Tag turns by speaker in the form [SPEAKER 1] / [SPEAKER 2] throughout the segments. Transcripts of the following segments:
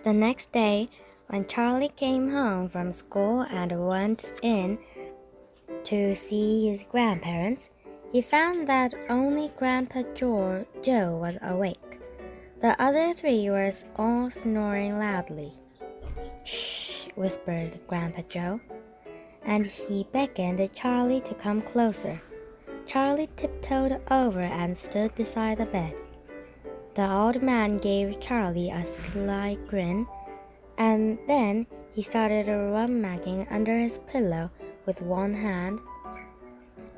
[SPEAKER 1] The next day, when Charlie came home from school and went in to see his grandparents, he found that only Grandpa Joe was awake. The other three were all snoring loudly. "Shh," whispered Grandpa Joe, and he beckoned Charlie to come closer. Charlie tiptoed over and stood beside the bed. The old man gave Charlie a sly grin, and then he started rummaging under his pillow with one hand.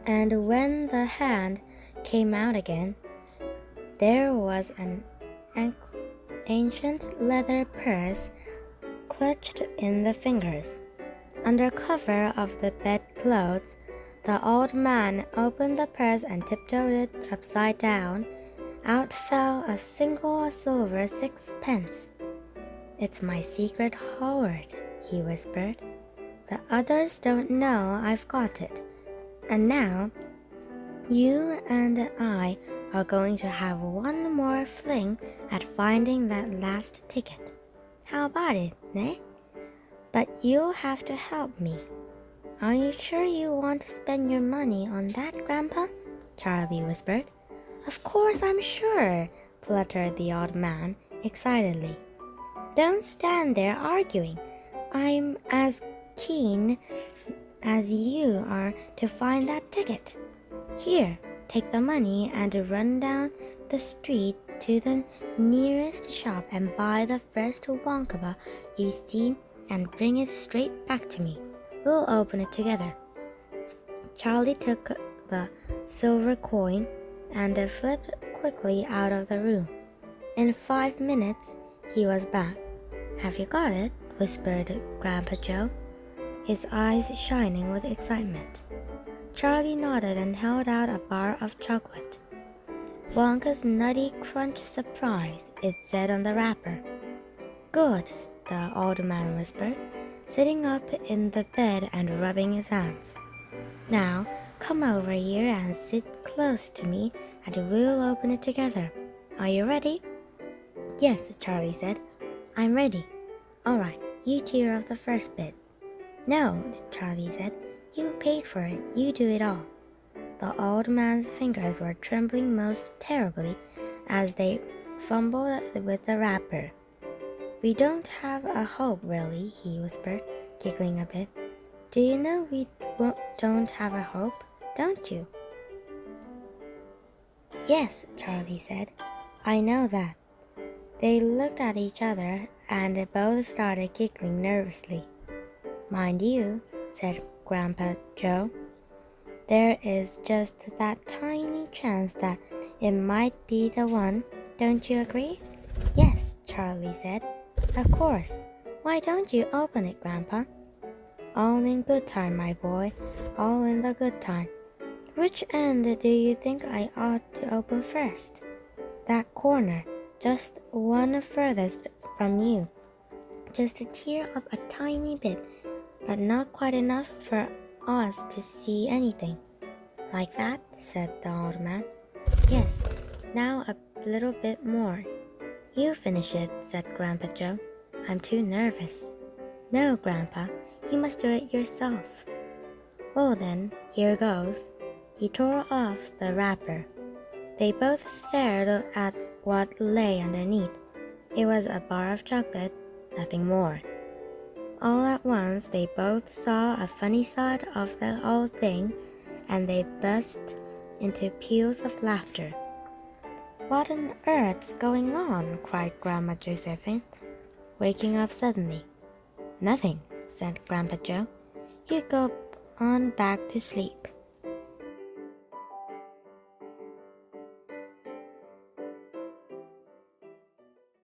[SPEAKER 1] And when the hand came out again, there was an ancient leather purse clutched in the fingers. Under cover of the bedclothes, the old man opened the purse and tiptoed it upside down. Out fell a single silver sixpence. "It's my secret hoard," he whispered. "The others don't know I've got it. And now, you and I are going to have one more fling at finding that last ticket. How about it, eh? But you'll have to help me." "Are you sure you want to spend your money on that, Grandpa?" Charlie whispered. "Of course I'm sure," fluttered the old man excitedly. "Don't stand there arguing. I'm as keen as you are to find that ticket. Here, take the money and run down the street to the nearest shop and buy the first Wonkaba you see and bring it straight back to me. We'll open it together." Charlie took the silver coin and flipped quickly out of the room. In 5 minutes, he was back. "Have you got it?" whispered Grandpa Joe, his eyes shining with excitement. Charlie nodded and held out a bar of chocolate. "Wonka's Nutty Crunch Surprise," it said on the wrapper. "Good," the old man whispered, sitting up in the bed and rubbing his hands. "Now, come over here and sit close to me, and we'll open it together. Are you ready?" "Yes," Charlie said. "I'm ready." "All right, you tear off the first bit." "No," Charlie said. "You paid for it. You do it all." The old man's fingers were trembling most terribly as they fumbled with the wrapper. "We don't have a hope, really," he whispered, giggling a bit. "Do you know we don't have a hope, don't you?" "Yes," Charlie said. "I know that." They looked at each other and both started giggling nervously. "Mind you," said Grandpa Joe, "there is just that tiny chance that it might be the one. Don't you agree?" "Yes," Charlie said. "Of course. Why don't you open it, Grandpa?" "All in good time, my boy. All in the good time. Which end do you think I ought to open first?" "That corner, just one furthest from you. Just a tear of a tiny bit, but not quite enough for us to see anything." "Like that?" said the old man. "Yes. Now a little bit more." "You finish it," said Grandpa Joe. "I'm too nervous." "No, Grandpa, you must do it yourself." "Well then, here goes." He tore off the wrapper. They both stared at what lay underneath. It was a bar of chocolate, nothing more. All at once they both saw a funny side of the whole thing, and they burst into peals of laughter. "What on earth's going on?" cried Grandma Josephine, waking up suddenly. "Nothing," said Grandpa Joe. "You go on back to sleep."